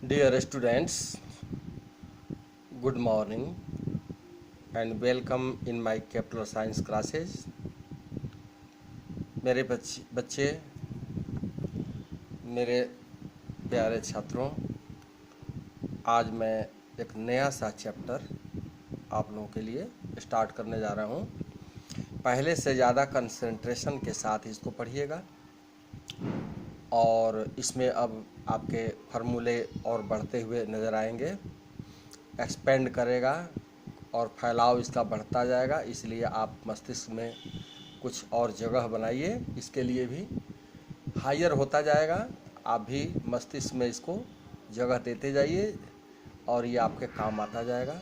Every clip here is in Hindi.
Dear students, good morning and welcome in my Capital Science classes. मेरे बच्चे मेरे प्यारे छात्रों, आज मैं एक नया सा चैप्टर आप लोगों के लिए स्टार्ट करने जा रहा हूँ। पहले से ज़्यादा कंसंट्रेशन के साथ इसको पढ़िएगा और इसमें अब आपके फार्मूले और बढ़ते हुए नज़र आएंगे। एक्सपेंड करेगा और फैलाव इसका बढ़ता जाएगा, इसलिए आप मस्तिष्क में कुछ और जगह बनाइए। इसके लिए भी हायर होता जाएगा, आप भी मस्तिष्क में इसको जगह देते जाइए और ये आपके काम आता जाएगा।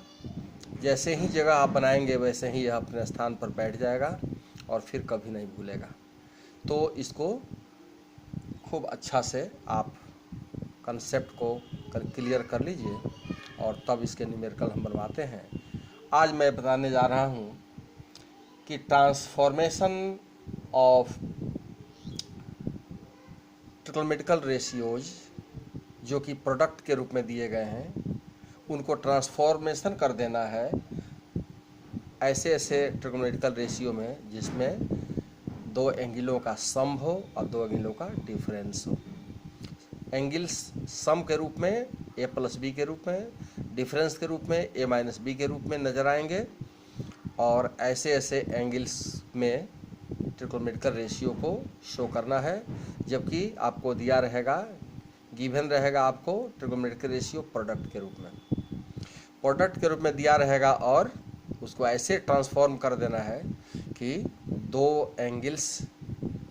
जैसे ही जगह आप बनाएंगे वैसे ही यह अपने स्थान पर बैठ जाएगा और फिर कभी नहीं भूलेगा। तो इसको खूब अच्छा से आप कंसेप्ट को क्लियर कर लीजिए और तब इसके न्यूमेरिकल हम बनवाते हैं। आज मैं बताने जा रहा हूँ कि ट्रांसफॉर्मेशन ऑफ ट्रिग्नोमेट्रिकल रेशियोज जो कि प्रोडक्ट के रूप में दिए गए हैं, उनको ट्रांसफॉर्मेशन कर देना है ऐसे ऐसे ट्रिग्नोमेट्रिकल रेशियो में जिसमें दो एंगलों का सम हो और दो एंगलों का डिफरेंस हो। एंगल्स सम के रूप में ए प्लस बी के रूप में, डिफरेंस के रूप में ए माइनस बी के रूप में नज़र आएंगे और ऐसे ऐसे एंगल्स में ट्रिग्नोमेट्रिकल रेशियो को शो करना है। जबकि आपको दिया रहेगा, गिवन रहेगा आपको ट्रिग्नोमेट्रिकल रेशियो प्रोडक्ट के रूप में दिया रहेगा और उसको ऐसे ट्रांसफॉर्म कर देना है कि दो एंगल्स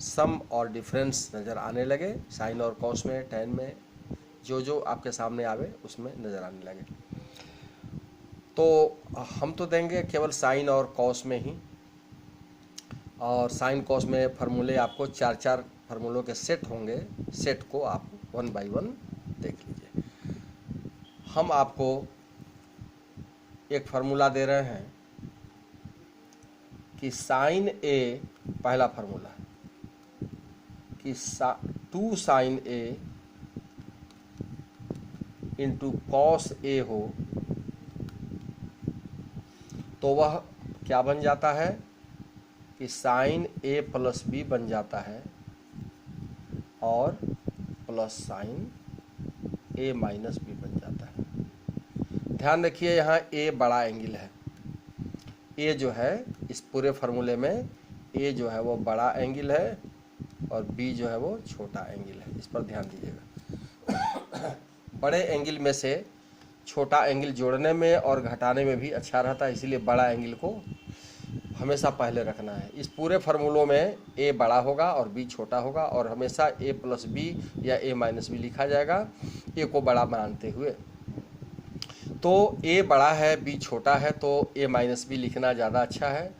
सम और डिफरेंस नज़र आने लगे, साइन और कॉस में, टैन में, जो आपके सामने आवे उसमें नज़र आने लगे। तो हम तो देंगे केवल साइन और कॉस में ही, और साइन कॉस में फार्मूले आपको चार चार फार्मूलों के सेट होंगे। सेट को आप वन बाय वन देख लीजिए। हम आपको एक फार्मूला दे रहे हैं कि साइन ए, पहला फार्मूला कि 2 sine A into cos A हो तो वह क्या बन जाता है कि साइन ए प्लस बी बन जाता है और प्लस साइन ए माइनस बी बन जाता है। ध्यान रखिए, यहाँ ए बड़ा एंगल है। ए जो है इस पूरे फार्मूले में ए जो है वो बड़ा एंगल है और बी जो है वो छोटा एंगल है। इस पर ध्यान दीजिएगा। बड़े एंगल में से छोटा एंगल जोड़ने में और घटाने में भी अच्छा रहता है, इसीलिए बड़ा एंगल को हमेशा पहले रखना है। इस पूरे फार्मूलों में ए बड़ा होगा और बी छोटा होगा और हमेशा ए प्लस बी या ए माइनस बी लिखा जाएगा, ए को बड़ा मानते हुए। तो ए बड़ा है, बी छोटा है, तो ए माइनस बी लिखना ज़्यादा अच्छा है।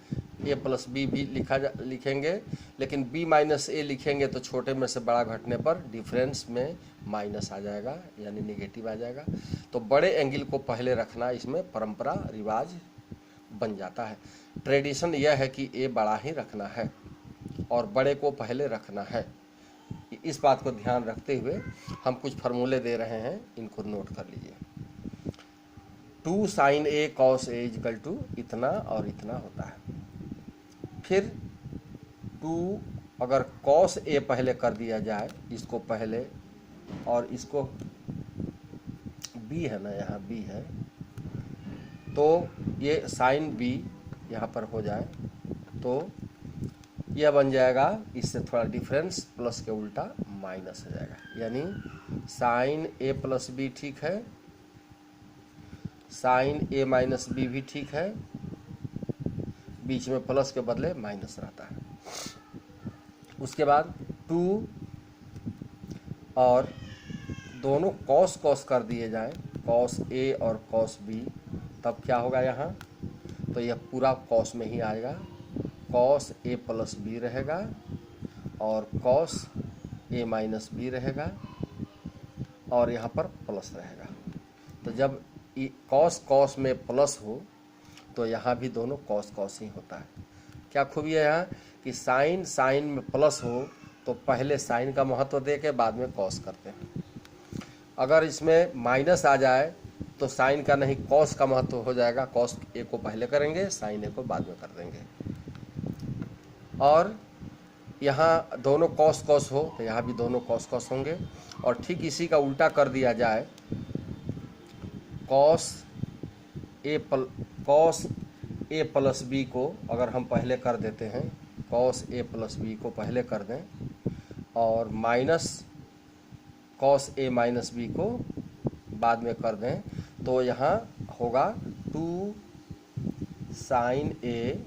ए प्लस बी भी लिखेंगे, लेकिन बी माइनस ए लिखेंगे तो छोटे में से बड़ा घटने पर डिफरेंस में माइनस आ जाएगा, यानी नेगेटिव आ जाएगा। तो बड़े एंगल को पहले रखना इसमें परंपरा रिवाज बन जाता है। ट्रेडिशन यह है कि ए बड़ा ही रखना है और बड़े को पहले रखना है। इस बात को ध्यान रखते हुए हम कुछ फार्मूले दे रहे हैं, इनको नोट कर लीजिए। 2 sine A cos A equal to इतना और इतना होता है। फिर 2 अगर कॉस ए पहले कर दिया जाए, इसको पहले, और इसको बी है ना, यहाँ बी है, तो ये साइन बी यहाँ पर हो जाए तो यह बन जाएगा, इससे थोड़ा डिफरेंस प्लस के उल्टा माइनस हो जाएगा, यानी साइन ए प्लस बी ठीक है, साइन ए माइनस बी भी ठीक है, बीच में प्लस के बदले माइनस रहता है। उसके बाद 2 और दोनों कॉस कॉस कर दिए जाएं, कॉस ए और कॉस बी, तब क्या होगा यहाँ, तो यह पूरा कॉस में ही आएगा, कॉस ए प्लस बी रहेगा और कॉस ए माइनस बी रहेगा और यहाँ पर प्लस रहेगा। तो जब कॉस कॉस में प्लस हो तो यहाँ भी दोनों कॉस कॉस ही होता है। क्या खूबी है यहाँ कि साइन साइन में प्लस हो तो पहले साइन का महत्व दे के बाद में कॉस करते हैं। अगर इसमें माइनस आ जाए तो साइन का नहीं कॉस का महत्व हो जाएगा। कॉस ए को पहले करेंगे, साइन ए को बाद में कर देंगे। और यहाँ दोनों कॉस कॉस हो तो यहाँ भी दोनों कॉस कॉस होंगे। और ठीक इसी का उल्टा कर दिया जाए, कॉस ए प्लस बी को अगर हम पहले कर देते हैं, कॉस ए प्लस बी को पहले कर दें और minus cos A minus B को बाद में कर दें, तो यहाँ होगा 2 साइन ए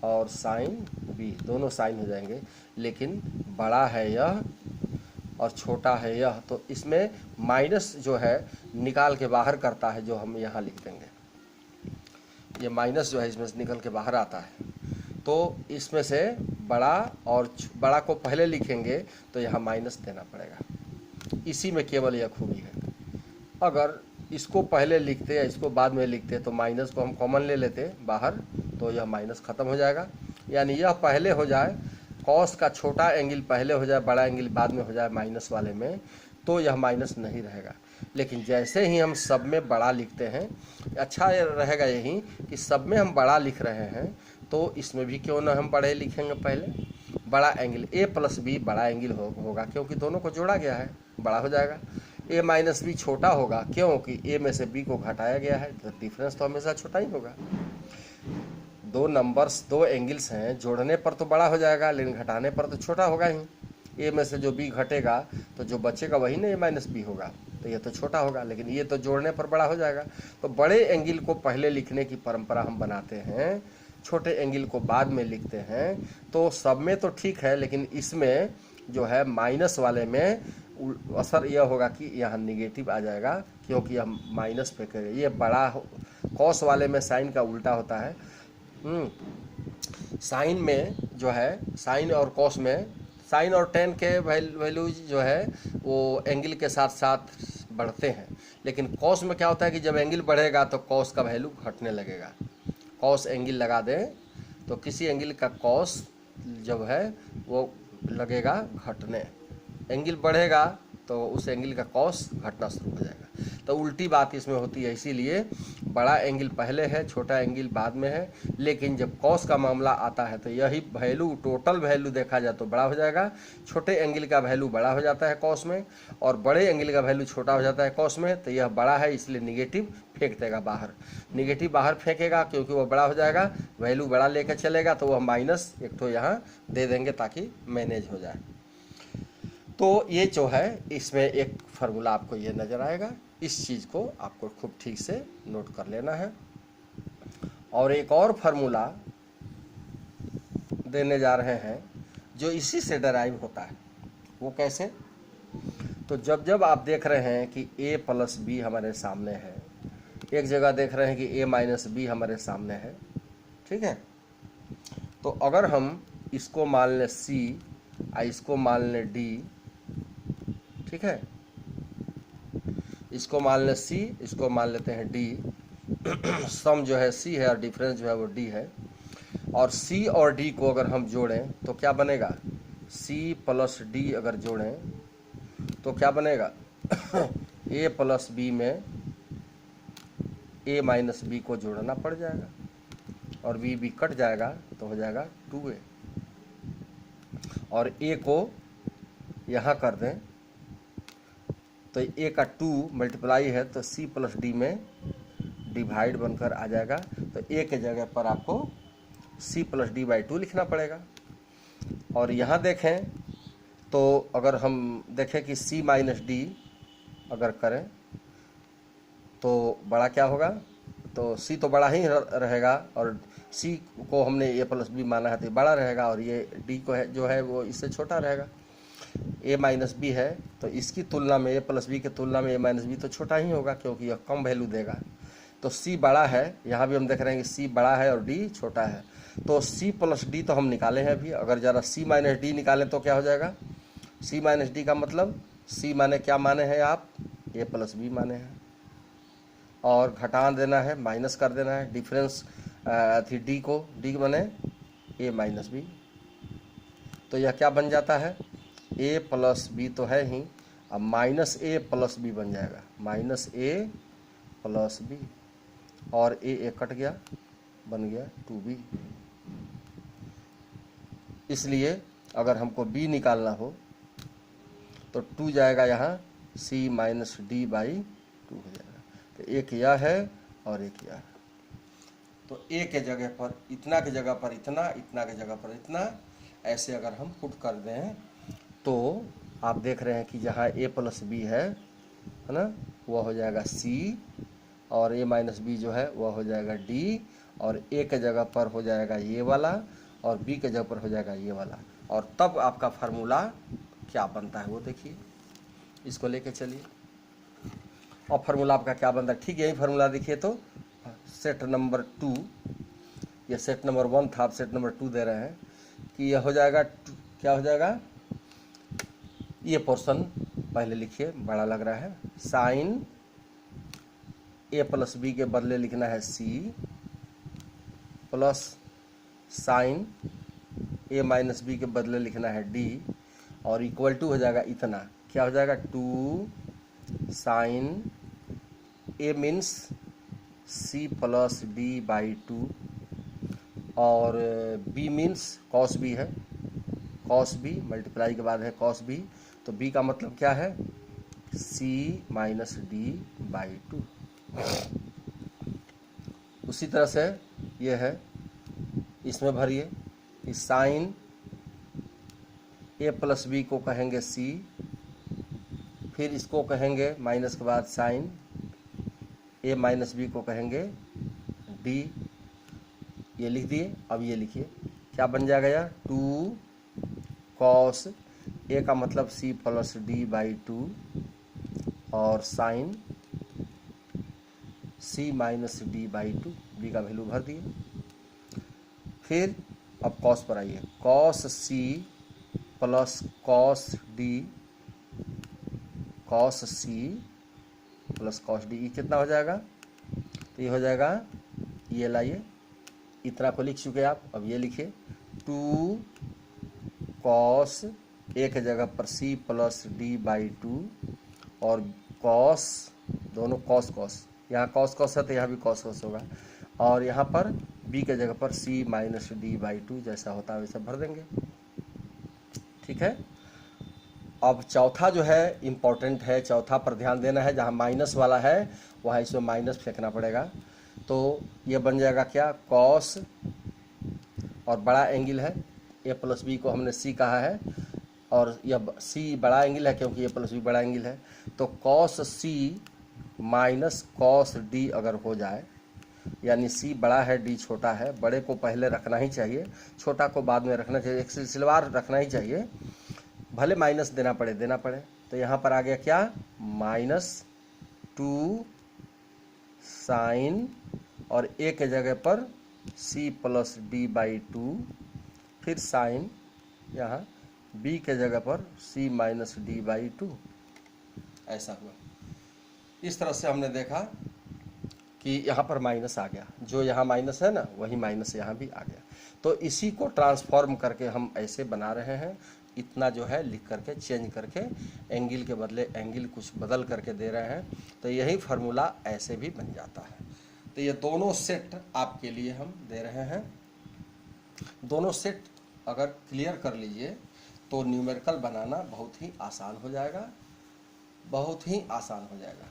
और साइन बी, दोनों साइन हो जाएंगे। लेकिन बड़ा है यह और छोटा है यह, तो इसमें माइनस जो है निकाल के बाहर करता है, जो हम यहाँ लिख देंगे। ये माइनस जो है इसमें से निकल के बाहर आता है। तो इसमें से बड़ा और बड़ा को पहले लिखेंगे तो यहाँ माइनस देना पड़ेगा। इसी में केवल यह खूबी है। अगर इसको पहले लिखते या इसको बाद में लिखते तो माइनस को हम कॉमन ले लेते बाहर, तो यह माइनस ख़त्म हो जाएगा। यानी यह पहले हो जाए, कॉस का छोटा एंगल पहले हो जाए, बड़ा एंगल बाद में हो जाए माइनस वाले में, तो यह माइनस नहीं रहेगा। लेकिन जैसे ही हम सब में बड़ा लिखते हैं, अच्छा रहेगा यही कि सब में हम बड़ा लिख रहे हैं, तो इसमें भी क्यों ना हम बड़े लिखेंगे। पहले बड़ा एंगल ए प्लस बी बड़ा एंगल होगा, क्योंकि दोनों को जोड़ा गया है, बड़ा हो जाएगा। ए माइनस बी छोटा होगा, क्योंकि ए में से बी को घटाया गया है, तो डिफरेंस तो हमेशा छोटा ही होगा। दो नंबर्स, दो एंगल्स हैं, जोड़ने पर तो बड़ा हो जाएगा, लेकिन घटाने पर तो छोटा होगा ही। ए में से जो बी घटेगा तो जो बचेगा वही ना ए माइनस बी होगा, तो ये तो छोटा होगा, लेकिन ये तो जोड़ने पर बड़ा हो जाएगा। तो बड़े एंगल को पहले लिखने की परंपरा हम बनाते हैं, छोटे एंगल को बाद में लिखते हैं। तो सब में तो ठीक है, लेकिन इसमें जो है माइनस वाले में असर यह होगा कि यहाँ निगेटिव आ जाएगा, क्योंकि हम माइनस पे करें। ये बड़ा कॉस वाले में साइन का उल्टा होता है। साइन में जो है, साइन और कॉस में, साइन और टेन के वैल्यूज जो है वो एंगल के साथ साथ बढ़ते हैं, लेकिन कॉस में क्या होता है कि जब एंगल बढ़ेगा तो कॉस का वैल्यू घटने लगेगा। कॉस एंगल लगा दें तो किसी एंगल का कॉस जब है वो लगेगा घटने, एंगल बढ़ेगा तो उस एंगल का कॉस घटना शुरू हो जाएगा। तो उल्टी बात इसमें होती है, इसीलिए बड़ा एंगल पहले है, छोटा एंगल बाद में है। लेकिन जब कॉस का मामला आता है तो यही वैल्यू, टोटल वैल्यू देखा जाए तो बड़ा हो जाएगा। छोटे एंगल का वैल्यू बड़ा हो जाता है कॉस में, और बड़े एंगल का वैल्यू छोटा हो जाता है कॉस में। तो यह बड़ा है इसलिए निगेटिव फेंक देगा बाहर, निगेटिव बाहर फेंकेगा क्योंकि वो बड़ा हो जाएगा, वैल्यू बड़ा लेकर चलेगा, तो वह माइनस एक तो यहाँ दे देंगे ताकि मैनेज हो जाए। तो ये जो है इसमें एक फार्मूला आपको ये नज़र आएगा, इस चीज़ को आपको खूब ठीक से नोट कर लेना है। और एक और फार्मूला देने जा रहे हैं जो इसी से डराइव होता है। वो कैसे? तो जब जब आप देख रहे हैं कि a प्लस बी हमारे सामने है, एक जगह देख रहे हैं कि a माइनस बी हमारे सामने है, ठीक है, तो अगर हम इसको मान लें c और इसको मान लें d, ठीक है, इसको मान लें c, इसको मान लेते हैं d, सम जो है c है और डिफरेंस जो है वो d है। और c और d को अगर हम जोड़ें तो क्या बनेगा? c प्लस d अगर जोड़ें तो क्या बनेगा? a प्लस बी में a माइनस बी को जोड़ना पड़ जाएगा, और b कट जाएगा तो हो जाएगा 2a, और a को यहाँ कर दें तो a का 2 मल्टीप्लाई है तो c प्लस डी में डिवाइड बनकर आ जाएगा। तो a के जगह पर आपको c प्लस डी बाई 2 लिखना पड़ेगा। और यहाँ देखें तो अगर हम देखें कि c माइनस डी अगर करें तो बड़ा क्या होगा? तो c तो बड़ा ही रहेगा, और c को हमने a प्लस बी माना है तो बड़ा रहेगा, और ये d को है जो है वो इससे छोटा रहेगा। a माइनस बी है तो इसकी तुलना में a प्लस बी की तुलना में a माइनस बी तो छोटा ही होगा, क्योंकि यह कम वैल्यू देगा। तो c बड़ा है, यहाँ भी हम देख रहे हैं कि c बड़ा है और d छोटा है। तो c प्लस डी तो हम निकाले हैं अभी, अगर ज़रा c माइनस डी निकालें तो क्या हो जाएगा? c माइनस डी का मतलब c माने क्या माने हैं आप? a प्लस बी माने हैं, और घटा देना है, माइनस कर देना है डिफरेंस थी d को, d माने a माइनस बी। तो यह क्या बन जाता है? a प्लस बी तो है ही, अब माइनस ए प्लस बी बन जाएगा, माइनस ए प्लस बी, और ए कट गया, बन गया 2b। इसलिए अगर हमको b निकालना हो तो 2 जाएगा यहाँ, c माइनस डी बाई 2 हो जाएगा। तो एक यह है और एक यह है। तो a के जगह पर इतना, के जगह पर इतना, इतना के जगह पर इतना, ऐसे अगर हम पुट कर दें तो आप देख रहे हैं कि जहाँ a प्लस बी है ना, वह हो जाएगा c, और a माइनस बी जो है वह हो जाएगा d, और a के जगह पर हो जाएगा ये वाला, और b के जगह पर हो जाएगा ये वाला। और तब आपका फार्मूला क्या बनता है वो देखिए, इसको लेके चलिए। और फार्मूला आपका क्या बनता है, ठीक यही फार्मूला देखिए। तो सेट नंबर 2, ये सेट नंबर 1 था, आप सेट नंबर 2 दे रहे हैं कि यह हो जाएगा, क्या हो जाएगा, ये पोर्शन पहले लिखिए, बड़ा लग रहा है। साइन ए प्लस बी के बदले लिखना है c, प्लस साइन ए माइनस बी के बदले लिखना है d, और इक्वल टू हो जाएगा इतना, क्या हो जाएगा 2 sine A means c plus D by 2, और b मीन्स कॉस b है, कॉस b मल्टीप्लाई के बाद है कॉस b, तो b का मतलब क्या है, c माइनस डी बाई 2। उसी तरह से ये है, इसमें भरिए, इस साइन ए प्लस बी को कहेंगे c, फिर इसको कहेंगे माइनस के बाद साइन ए माइनस बी को कहेंगे d, ये लिख दिए। अब ये लिखिए क्या बन जाएगा यार, 2 कॉस ए का मतलब c प्लस डी बाई 2, और sine c minus D by 2, B का वैल्यू भर दिए। फिर अब कॉस पर आइए, cos c plus cos D, cos c plus cos D, कितना हो जाएगा, तो ये हो जाएगा, ये लाइए, इतना को लिख चुके आप। अब ये लिखिए 2 कॉस ए के जगह पर c प्लस डी बाई 2, और कॉस, दोनों कॉस कॉस, यहाँ कॉस कॉस है तो यहाँ भी कॉस कॉस होगा, और यहाँ पर b के जगह पर c माइनस डी बाई 2, जैसा होता है वैसा भर देंगे। ठीक है। अब चौथा जो है इम्पोर्टेंट है, चौथा पर ध्यान देना है, जहाँ माइनस वाला है वहाँ इसमें माइनस फेंकना पड़ेगा। तो ये बन जाएगा क्या, कॉस, और बड़ा एंगल है, ए प्लस बी को हमने c कहा है, और यह c बड़ा एंगल है क्योंकि ए प्लस बी बड़ा एंगल है, तो cos c minus cos D अगर हो जाए, यानी c बड़ा है d छोटा है, बड़े को पहले रखना ही चाहिए, छोटा को बाद में रखना चाहिए, एक सिलसिलेवार रखना ही चाहिए, भले माइनस देना पड़े। तो यहाँ पर आ गया क्या, -2 साइन, और a के जगह पर c प्लस डी बाई 2, फिर साइन यहाँ b के जगह पर c माइनस डी बाई 2, ऐसा हुआ। इस तरह से हमने देखा कि यहाँ पर माइनस आ गया, जो यहाँ माइनस है ना वही माइनस यहाँ भी आ गया। तो इसी को ट्रांसफॉर्म करके हम ऐसे बना रहे हैं, इतना जो है लिख करके चेंज करके एंगल के बदले एंगल कुछ बदल करके दे रहे हैं, तो यही फार्मूला ऐसे भी बन जाता है। तो ये दोनों सेट आपके लिए हम दे रहे हैं। दोनों सेट अगर क्लियर कर लीजिए तो न्यूमेरिकल बनाना बहुत ही आसान हो जाएगा, बहुत ही आसान हो जाएगा।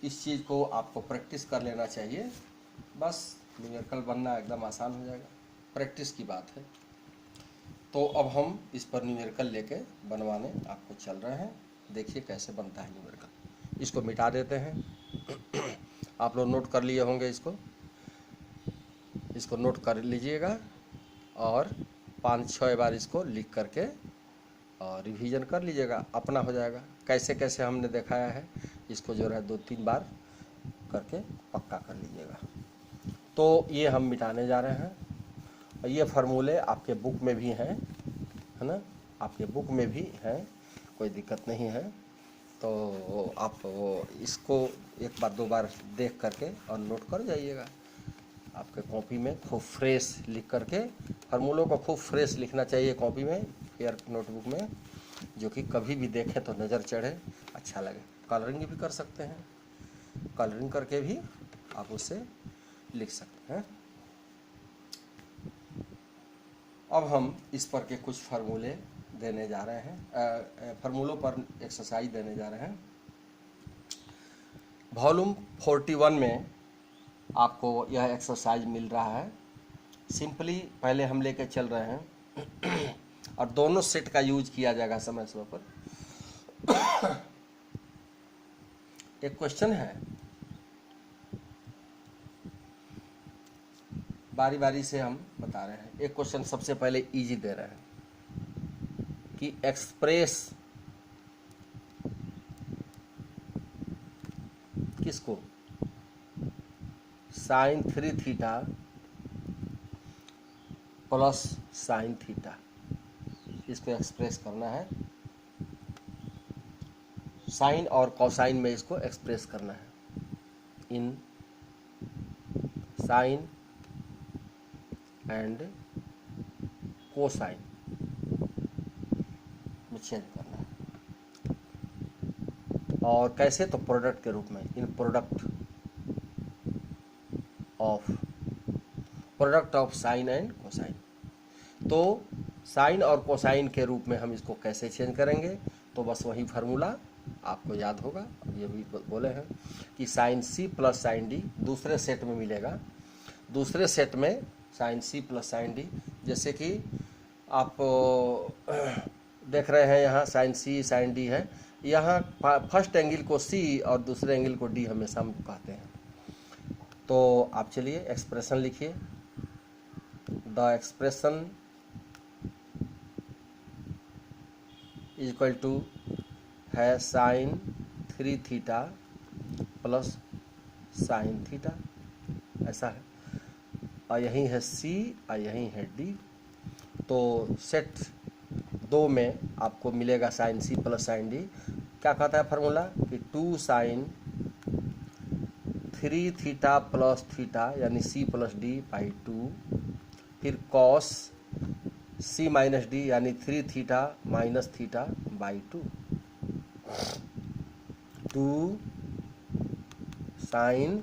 इस चीज़ को आपको प्रैक्टिस कर लेना चाहिए, बस न्यूमेरिकल बनना एकदम आसान हो जाएगा, प्रैक्टिस की बात है। तो अब हम इस पर न्यूमेरिकल लेके बनवाने आपको चल रहे हैं, देखिए कैसे बनता है न्यूमेरिकल। इसको मिटा देते हैं, आप लोग नोट कर लिए होंगे, इसको नोट कर लीजिएगा और 5-6 बार इसको लिख करके और रिवीजन कर लीजिएगा, अपना हो जाएगा। कैसे कैसे हमने दिखाया है इसको जो है 2-3 बार करके पक्का कर लीजिएगा। तो ये हम मिटाने जा रहे हैं, और ये फार्मूले आपके बुक में भी हैं, है ना, आपके बुक में भी हैं, कोई दिक्कत नहीं है। तो आप वो इसको 1-2 बार देख करके और नोट कर जाइएगा आपके कॉपी में, खूब फ्रेश लिख करके। फार्मूलों को खूब फ्रेश लिखना चाहिए कॉपी में, फेयर नोटबुक में, जो कि कभी भी देखें तो नज़र चढ़े, अच्छा लगे। कलरिंग भी कर सकते हैं, कलरिंग करके भी आप उसे लिख सकते हैं। अब हम इस पर के कुछ फार्मूले देने जा रहे हैं, फार्मूलों पर एक्सरसाइज देने जा रहे हैं। वॉल्यूम 41 में आपको यह एक्सरसाइज मिल रहा है। सिंपली पहले हम लेके चल रहे हैं और दोनों सेट का यूज किया जाएगा समय समय पर। एक क्वेश्चन है, बारी बारी से हम बता रहे हैं। एक क्वेश्चन सबसे पहले इजी दे रहे हैं कि एक्सप्रेस किसको, sine 3 theta plus sine theta, इसको एक्सप्रेस करना है। साइन और कोसाइन में इसको एक्सप्रेस करना है। इन साइन एंड कोसाइन में चेंज करना है। और कैसे, तो प्रोडक्ट के रूप में, in product of sine and cosine. तो साइन और कोसाइन के रूप में हम इसको कैसे चेंज करेंगे, तो बस वही फार्मूला आपको याद होगा। अब ये भी बोले हैं कि sine C plus sine D दूसरे सेट में मिलेगा। दूसरे सेट में sine C plus sine D, जैसे कि आप देख रहे हैं यहाँ साइन सी साइन डी है। यहाँ फर्स्ट एंगल को सी और दूसरे एंगल को डी हमेशा हम कहते हैं। तो आप चलिए एक्सप्रेशन लिखिए। The expression is equal to है sine 3 theta plus sine theta, ऐसा है। और यहीं है सी और यहीं है डी। तो सेट 2 में आपको मिलेगा sine C plus sine D. क्या कहता है फार्मूला कि 2 साइन 3 थीटा प्लस थीटा यानी सी प्लस डी बाई 2, फिर कॉस सी माइनस डी यानी 3 theta minus theta by 2, 2 sine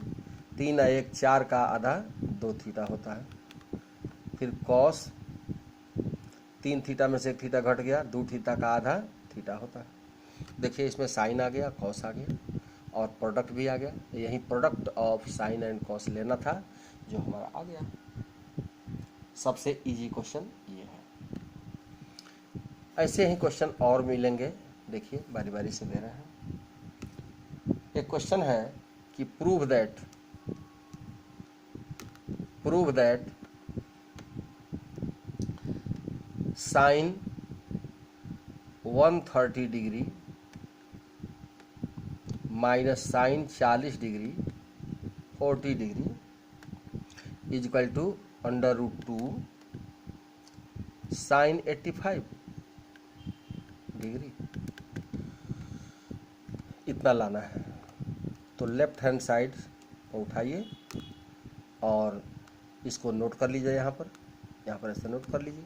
3 और 1 4 का आधा 2 थीटा होता है। फिर कॉस 3 थीटा में से 1 थीटा घट गया, 2 थीटा का आधा थीटा होता है। देखिए इसमें साइन आ गया, कॉस आ गया और प्रोडक्ट भी आ गया। यही product of sine and cos लेना था, जो हमारा आ गया। सबसे इजी क्वेश्चन ये है। ऐसे ही क्वेश्चन और मिलेंगे, देखिए बारी बारी से ले रहे हैं। एक क्वेश्चन है कि prove that sine 130 degree minus sine 40 degree 40 degree is equal to √2 sine 85 degree. इतना लाना है। तो लेफ्ट हैंड साइड को उठाइए और इसको नोट कर लीजिए। यहाँ पर ऐसे नोट कर लीजिए।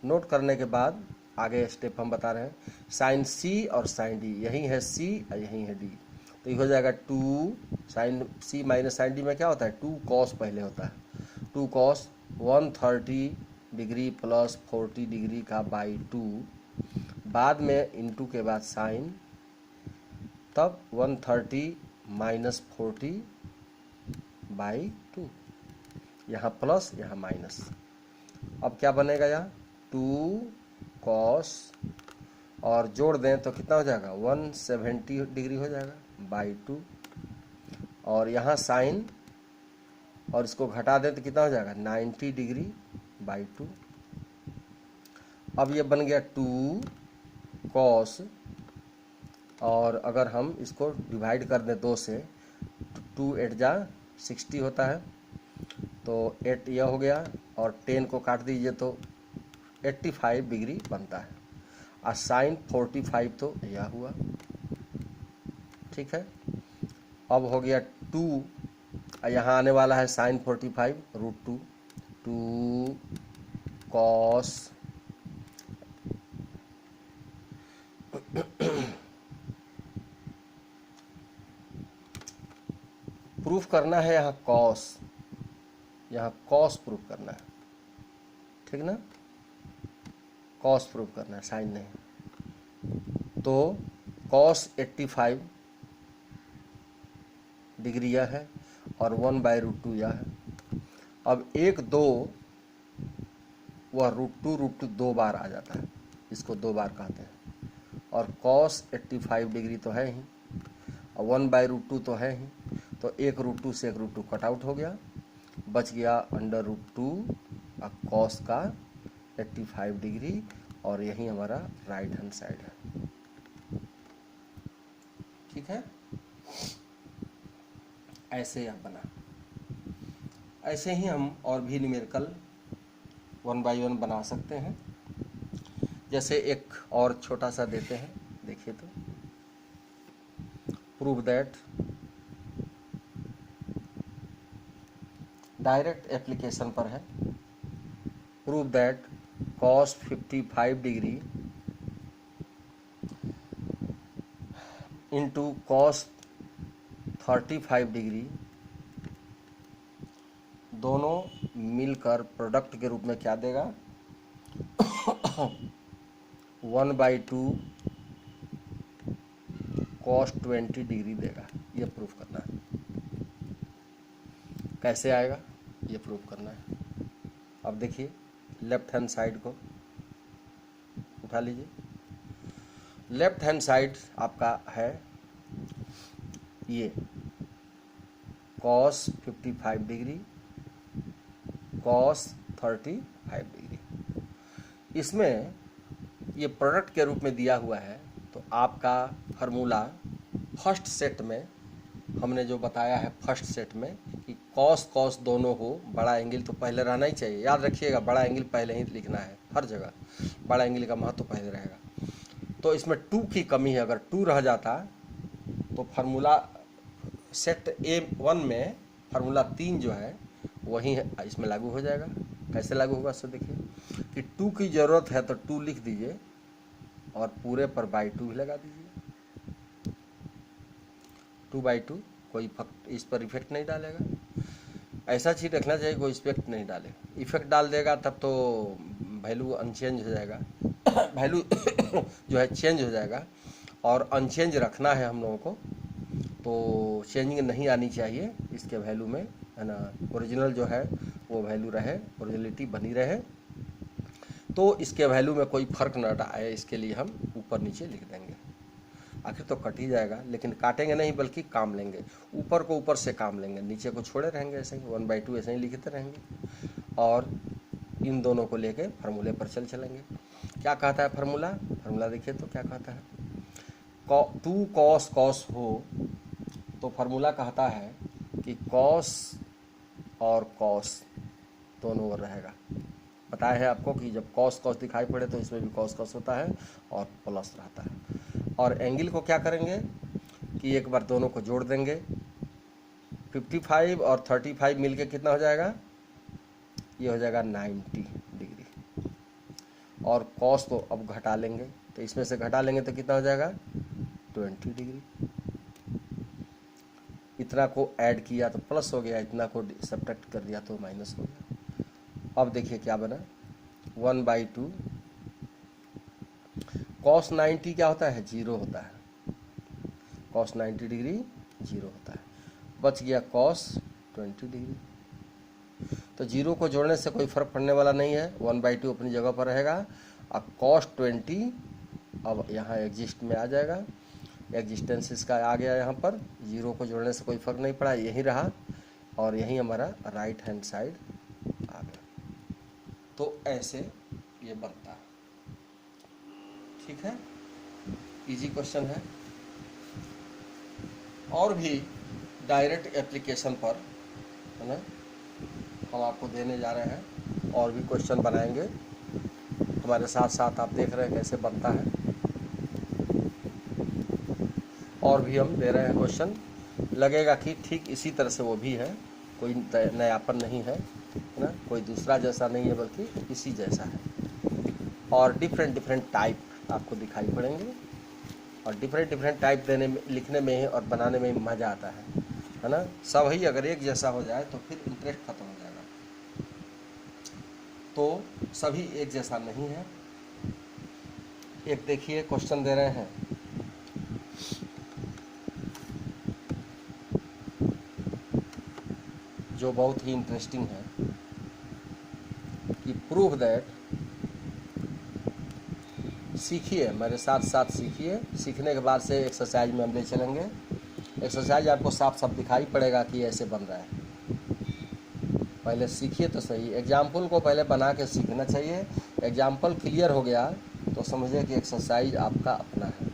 नोट करने के बाद आगे स्टेप हम बता रहे हैं। साइन सी और साइन डी, यही है सी और यही है डी, तो ये हो जाएगा 2 sign C minus sine D में क्या होता है, 2 कॉस पहले होता है। 2 कॉस 130 डिग्री प्लस 40 डिग्री का बाई 2, बाद में इनटू के बाद साइन, तब 130 माइनस 40 बाई 2, यहाँ प्लस यहाँ माइनस। अब क्या बनेगा, यहाँ 2 कॉस और जोड़ दें तो कितना हो जाएगा 170 डिग्री हो जाएगा बाई 2, और यहाँ साइन और इसको घटा दें तो कितना हो जाएगा 90 डिग्री बाई 2। अब ये बन गया 2 कॉस, और अगर हम इसको डिवाइड कर दें 2 से, 2 8 जा 60 होता है, तो 8 यह हो गया और 10 को काट दीजिए तो 85 डिग्री बनता है। और साइन 45 तो यह हुआ, ठीक है। अब हो गया 2, यहाँ आने वाला है साइन 45 √2, 2 कॉस प्रूफ करना है यहाँ कॉस, यहाँ कॉस प्रूफ करना है, ठीक ना, कॉस प्रूफ करना है, साइन नहीं। तो कॉस 85 डिग्री यह है और 1/√2 यह है। अब 1 2 वह √2 दो बार आ जाता है, इसको दो बार कहते हैं। और कॉस 85 डिग्री तो है ही और 1/√2 तो है ही, तो एक √2 से एक √2 कट आउट हो गया, बच गया √2 कॉस का 85 डिग्री, और यही हमारा राइट हैंड साइड है। ठीक है, ऐसे यह बना। ऐसे ही हम और भी न्यूमेरिकल 1 by 1 बना सकते हैं। जैसे एक और छोटा सा देते हैं, देखिए तो, प्रूव दैट, डायरेक्ट एप्लीकेशन पर है। Prove that cos 55 degree into cos 35 degree दोनों मिलकर प्रोडक्ट के रूप में क्या देगा 1/2 cos 20 डिग्री देगा। ये प्रूफ करना है। कैसे आएगा ये प्रूफ करना है। अब देखिए लेफ्ट हैंड साइड को उठा लीजिए। लेफ्ट हैंड साइड आपका है ये cos 55 डिग्री cos 35 डिग्री। इसमें ये प्रोडक्ट के रूप में दिया हुआ है, तो आपका फार्मूला फर्स्ट सेट में हमने जो बताया है, फर्स्ट सेट में कि कॉस कॉस दोनों हो, बड़ा एंगल तो पहले रहना ही चाहिए। याद रखिएगा बड़ा एंगल पहले ही लिखना है, हर जगह बड़ा एंगल का महत्व पहले रहेगा। तो इसमें 2 की कमी है, अगर 2 रह जाता तो फार्मूला सेट A1 में फार्मूला 3 जो है वही है, इसमें लागू हो जाएगा। कैसे लागू होगा सो देखिए कि 2 की ज़रूरत है तो 2 लिख दीजिए और पूरे पर /2 भी लगा दीजिए। 2/2 कोई इस पर इफेक्ट नहीं डालेगा। ऐसा चीज़ रखना चाहिए कोई इफेक्ट नहीं डाले। इफेक्ट डाल देगा तब तो वैल्यू अनचेंज हो जाएगा वैल्यू जो है चेंज हो जाएगा, और अनचेंज रखना है हम लोगों को, तो चेंजिंग नहीं आनी चाहिए इसके वैल्यू में, है ना। ओरिजिनल जो है वो वैल्यू रहे, ओरिजिनलिटी बनी रहे, तो इसके वैल्यू में कोई फ़र्क न आए, इसके लिए हम ऊपर नीचे लिख देंगे। आखिर तो कट ही जाएगा, लेकिन काटेंगे नहीं बल्कि काम लेंगे। ऊपर को ऊपर से काम लेंगे, नीचे को छोड़े रहेंगे ऐसे ही 1/2 ऐसे ही लिखते रहेंगे, और इन दोनों को लेके फार्मूले पर चलेंगे। क्या कहता है फार्मूला? फार्मूला देखिए तो क्या कहता है, 2 cos cos हो तो फार्मूला कहता है कि cos और cos दोनों ओर रहेगा। बताया है आपको कि जब cos cos दिखाई पड़े तो इसमें भी cos cos होता है और प्लस रहता है। और एंगल को क्या करेंगे कि एक बार दोनों को जोड़ देंगे। 55 और 35 मिलके कितना हो जाएगा? ये हो जाएगा 90 डिग्री। और cos को अब घटा लेंगे, तो इसमें से घटा लेंगे तो कितना हो जाएगा? 20 डिग्री। इतना को ऐड किया तो प्लस हो गया, इतना को सब्ट्रैक्ट कर दिया तो माइनस हो गया। अब देखिए क्या बना, 1/2 cos 90 क्या होता है? 0 होता है। cos 90 डिग्री 0 होता है। बच गया cos 20 डिग्री। तो 0 को जोड़ने से कोई फर्क पड़ने वाला नहीं है, 1/2 अपनी जगह पर रहेगा। अब cos 20 अब यहाँ एग्जिस्ट में आ जाएगा, एग्जिस्टेंस इसका आ गया यहाँ पर। 0 को जोड़ने से कोई फर्क नहीं पड़ा, यही रहा, और यही हमारा राइट हैंड साइड आ गया। तो ऐसे ये बनता है। ठीक है, इजी क्वेश्चन है। और भी डायरेक्ट एप्लीकेशन पर, है ना, हम आपको देने जा रहे हैं, और भी क्वेश्चन बनाएंगे। हमारे साथ साथ आप देख रहे हैं कैसे बनता है, और भी हम दे रहे हैं क्वेश्चन। लगेगा कि ठीक इसी तरह से वो भी है, कोई नयापन नहीं है ना, कोई दूसरा जैसा नहीं है, बल्कि इसी जैसा है। और डिफरेंट टाइप आपको दिखाई पड़ेंगे, और डिफरेंट टाइप देने में, लिखने में और बनाने में मज़ा आता है। है ना। सब ही अगर एक जैसा हो जाए तो फिर इंटरेस्ट खत्म हो जाएगा। तो सभी एक जैसा नहीं है। एक देखिए क्वेश्चन दे रहे हैं, जो बहुत ही इंटरेस्टिंग है कि प्रूव दैट, सीखिए मेरे साथ साथ सीखिए, सीखने के बाद से एक्सरसाइज में हम ले चलेंगे। एक्सरसाइज आपको साफ साफ दिखाई पड़ेगा कि ऐसे बन रहा है। पहले सीखिए तो सही, एग्जाम्पल को पहले बना के सीखना चाहिए। एग्जाम्पल क्लियर हो गया तो समझिए कि एक्सरसाइज आपका अपना है।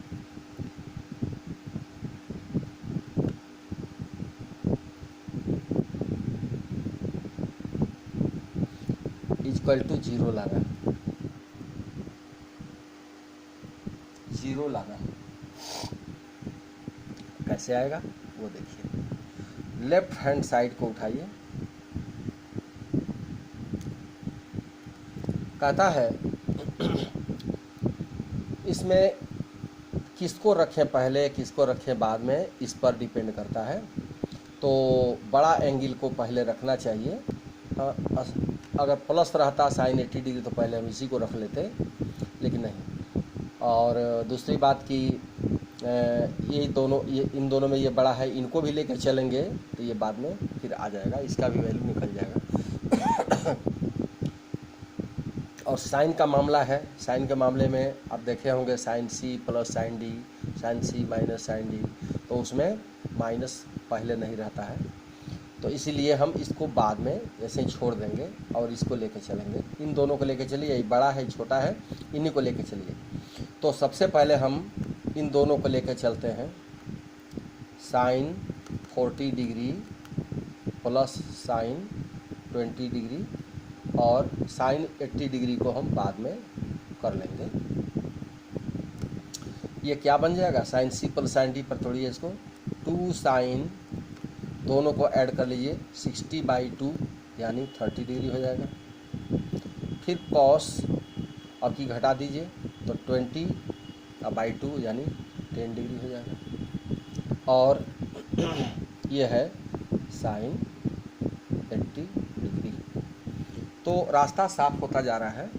इक्वल टू जीरो लाना है, जीरो लाना है। कैसे आएगा वो देखिए। लेफ्ट हैंड साइड को उठाइए, कहता है इसमें किसको रखें पहले किसको रखें बाद में, इस पर डिपेंड करता है। तो बड़ा एंगल को पहले रखना चाहिए। अगर प्लस रहता साइन 80 डिग्री तो पहले हम इसी को रख लेते, लेकिन नहीं। और दूसरी बात कि ये दोनों, ये इन दोनों में ये बड़ा है, इनको भी लेकर चलेंगे तो ये बाद में फिर आ जाएगा, इसका भी वैल्यू निकल जाएगा। और साइन का मामला है, साइन के मामले में आप देखे होंगे sine C plus sine D, sine C minus sine D, तो उसमें माइनस पहले नहीं रहता है। तो इसीलिए हम इसको बाद में ऐसे ही छोड़ देंगे और इसको लेके चलेंगे। इन दोनों को लेके चलिए, ये बड़ा है छोटा है, इन्हीं को लेके चलिए। तो सबसे पहले हम इन दोनों को लेके चलते हैं। Sine 40 degree plus sine 20 degree, और साइन 80 डिग्री को हम बाद में कर लेंगे। ये क्या बन जाएगा, sine C plus sine D पर तोड़िए इसको, 2 साइन, दोनों को ऐड कर लीजिए, 60/2 यानी 30 डिग्री हो जाएगा। फिर कॉस अब की घटा दीजिए तो 20/2 यानी 10 डिग्री हो जाएगा। और ये है साइन 80 डिग्री। तो रास्ता साफ होता जा रहा है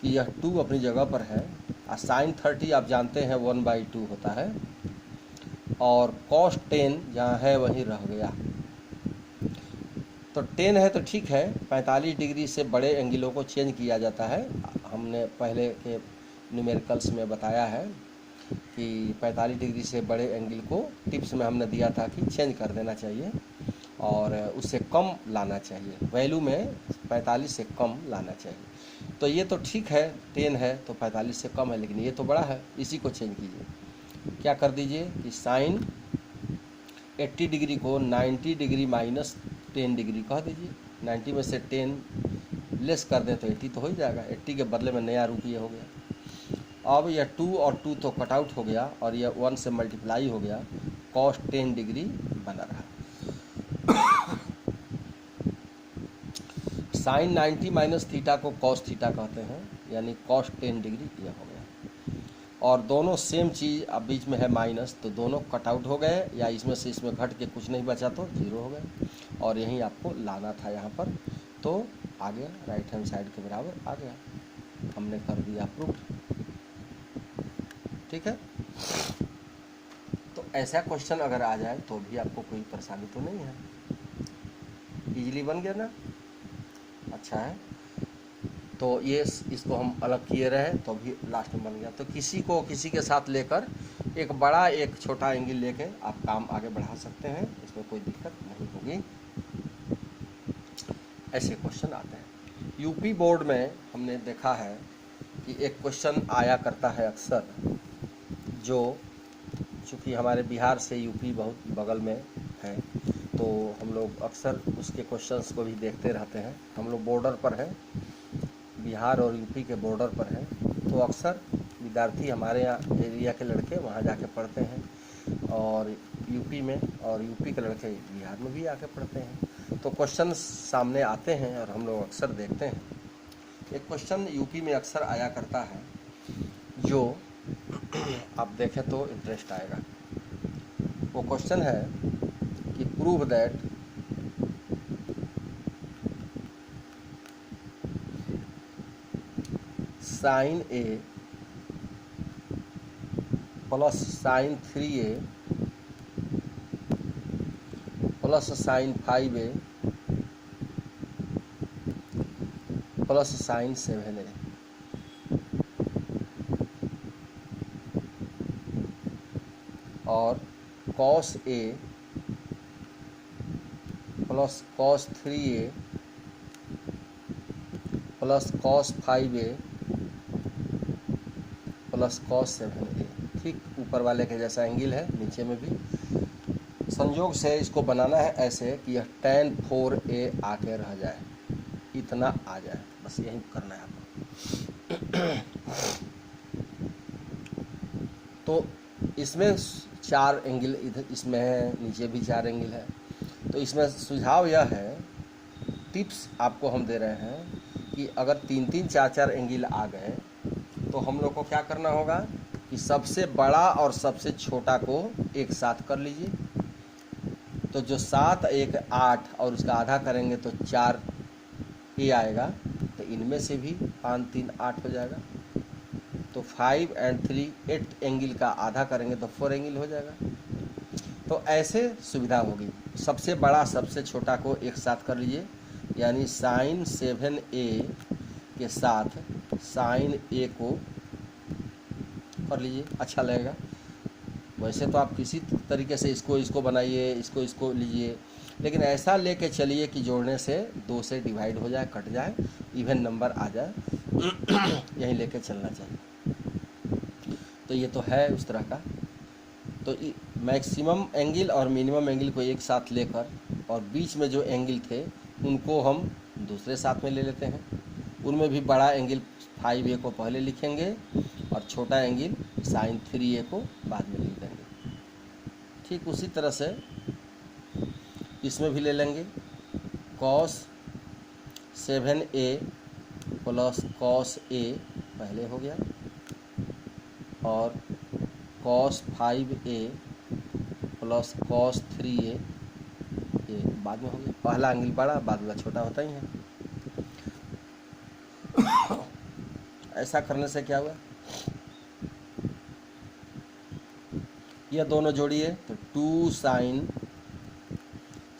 कि यह 2 अपनी जगह पर है, और साइन 30 आप जानते हैं 1/2 होता है, और कॉस 10 जहाँ है वहीं रह गया। तो 10 है तो ठीक है, 45 डिग्री से बड़े एंगलों को चेंज किया जाता है। हमने पहले के न्यूमेरिकल्स में बताया है कि 45 डिग्री से बड़े एंगल को टिप्स में हमने दिया था कि चेंज कर देना चाहिए और उससे कम लाना चाहिए, वैल्यू में 45 से कम लाना चाहिए। तो ये तो ठीक है, 10 है तो 45 से कम है, लेकिन ये तो बड़ा है, इसी को चेंज कीजिए। क्या कर दीजिए कि साइन 80 डिग्री को 90 डिग्री माइनस 10 डिग्री कह दीजिए। 90 में से 10 लेस कर दें तो 80 तो हो ही जाएगा। 80 के बदले में नया रूप ये हो गया। अब यह 2 और 2 तो कट आउट हो गया और यह 1 से मल्टीप्लाई हो गया, कॉस 10 डिग्री बना रहा। साइन 90 माइनस थीटा को कॉस थीटा कहते हैं, यानी कॉस 10 डिग्री यह हो गया। और दोनों सेम चीज़, अब बीच में है माइनस तो दोनों कट आउट हो गए, या इसमें से इसमें घट के कुछ नहीं बचा तो 0 हो गए। और यहीं आपको लाना था यहाँ पर, तो आ गया, राइट हैंड साइड के बराबर आ गया, हमने कर दिया प्रूफ। ठीक है, तो ऐसा क्वेश्चन अगर आ जाए तो भी आपको कोई परेशानी तो नहीं है, इजीली बन गया ना, अच्छा है। तो ये इसको हम अलग किए रहे तो भी लास्ट में बन गया। तो किसी को किसी के साथ लेकर एक बड़ा एक छोटा एंगल लेके आप काम आगे बढ़ा सकते हैं, इसमें कोई दिक्कत नहीं होगी। ऐसे क्वेश्चन आते हैं। यूपी बोर्ड में हमने देखा है कि एक क्वेश्चन आया करता है अक्सर, जो चूँकि हमारे बिहार से यूपी बहुत बगल में है तो हम लोग अक्सर उसके क्वेश्चंस को भी देखते रहते हैं। हम लोग बॉर्डर पर हैं, बिहार और यूपी के बॉर्डर पर हैं, तो अक्सर विद्यार्थी हमारे यहाँ एरिया के लड़के वहाँ जाके पढ़ते हैं, और यूपी में, और यूपी के लड़के बिहार में भी आके पढ़ते हैं। तो क्वेश्चन सामने आते हैं और हम लोग अक्सर देखते हैं। एक क्वेश्चन यूपी में अक्सर आया करता है, जो आप देखें तो इंटरेस्ट आएगा। वो क्वेश्चन है कि prove that sine A plus sine 3a plus sine 5a plus sine 7a और cos A plus cos 3a plus cos 5a plus cos 7a, ठीक ऊपर वाले के जैसा एंगल है, नीचे में भी संयोग से इसको बनाना है ऐसे कि यह tan 4a आके रह जाए, इतना आ जाए, बस यही करना है आपको। तो इसमें 4 एंगल इधर इसमें है, नीचे भी 4 एंगल है। तो इसमें सुझाव यह है, टिप्स आपको हम दे रहे हैं कि अगर 3-3, 4-4 एंगल आ गए तो हम लोग को क्या करना होगा कि सबसे बड़ा और सबसे छोटा को एक साथ कर लीजिए। तो जो 7, 1, 8 और उसका आधा करेंगे तो 4 ए आएगा, तो इनमें से भी 5, 3, 8 हो जाएगा। तो 5 and 3 8 एंगल का आधा करेंगे तो 4 एंगल हो जाएगा। तो ऐसे सुविधा होगी। सबसे बड़ा सबसे छोटा को एक साथ कर लीजिए, यानी साइन 7a के साथ साइन ए को कर लीजिए, अच्छा लगेगा। वैसे तो आप किसी तरीके से इसको बनाइए, इसको लीजिए, लेकिन ऐसा लेके चलिए कि जोड़ने से 2 से डिवाइड हो जाए, कट जाए, इवन नंबर आ जाए। यही लेके चलना चाहिए। तो ये तो है उस तरह का। तो मैक्सिमम एंगल और मिनिमम एंगल को एक साथ लेकर और बीच में जो एंगल थे उनको हम दूसरे साथ में ले लेते हैं। उनमें भी बड़ा एंगल 5a को पहले लिखेंगे और छोटा एंगल साइन 3a को बाद में लिख देंगे। ठीक उसी तरह से इसमें भी ले लेंगे, cos 7a plus cos a पहले हो गया और cos 5a plus cos 3a ये बाद में हो गया। पहला एंगल बड़ा, बाद वाला छोटा होता ही है। ऐसा करने से क्या हुआ, यह दोनों जोड़िए तो 2 साइन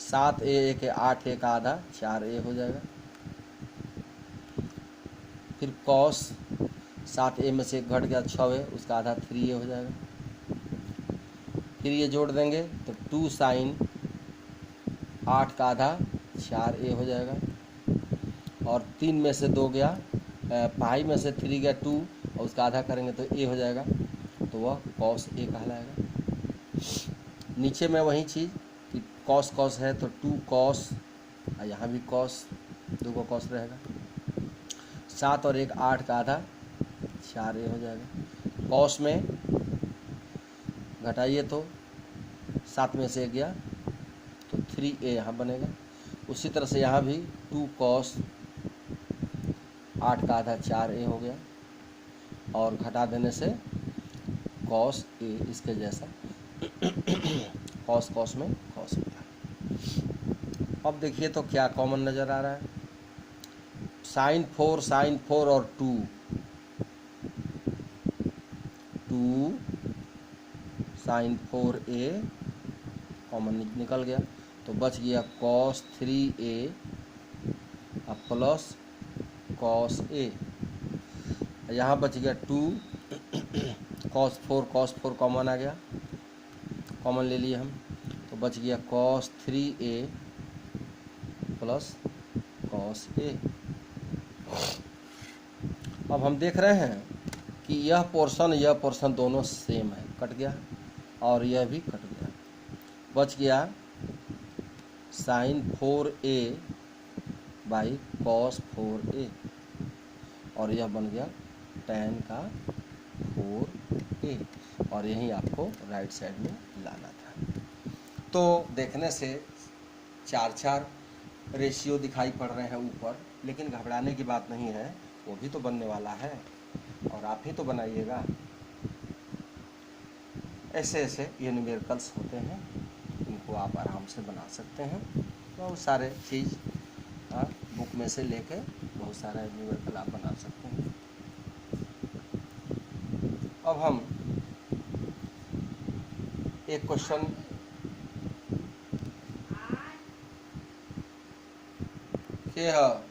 7a के 8a का आधा 4a हो जाएगा। फिर कॉस 7a में से घट गया 6a, उसका आधा 3a हो जाएगा। फिर ये जोड़ देंगे तो 2 साइन 8 का आधा 4a हो जाएगा और 3 में से 2 गया, 5 में से 3 गया 2 और उसका आधा करेंगे तो a हो जाएगा, तो वह कॉस a कहलाएगा। नीचे में वही चीज़ कि कॉस कॉस है तो 2 कॉस, यहाँ भी कॉस, 2 को कॉस रहेगा। 7 और 1 8 का आधा 4a हो जाएगा। कॉस में घटाइए तो 7 में से 1 गया तो 3a यहाँ बनेगा। उसी तरह से यहाँ भी 2 कॉस 8 का आधा 4a हो गया और घटा देने से कॉस a इसके जैसा कॉस कॉस में कॉस हो गया। अब देखिए तो क्या कॉमन नज़र आ रहा है, साइन 4 और 2 साइन 4a कॉमन निकल गया, तो बच गया cos 3a plus cos a। यहाँ बच गया 2 कॉस 4 कॉमन आ गया, कॉमन ले लिए हम, तो बच गया cos 3a plus cos a। अब हम देख रहे हैं कि यह पोर्शन दोनों सेम है, कट गया और यह भी कट गया। बच गया sign 4a by cos 4a और यह बन गया tan का 4a और यही आपको राइट साइड में लाना था। तो देखने से 4 रेशियो दिखाई पड़ रहे हैं ऊपर, लेकिन घबराने की बात नहीं है, वो भी तो बनने वाला है और आप ही तो बनाइएगा। ऐसे ऐसे ये न्यूमेरिकल्स होते हैं, इनको को आप आराम से बना सकते हैं। बहुत सारे चीज़ बुक में से लेके बहुत सारा न्यूमेरिकल आप बना सकते हैं। अब हम एक क्वेश्चन के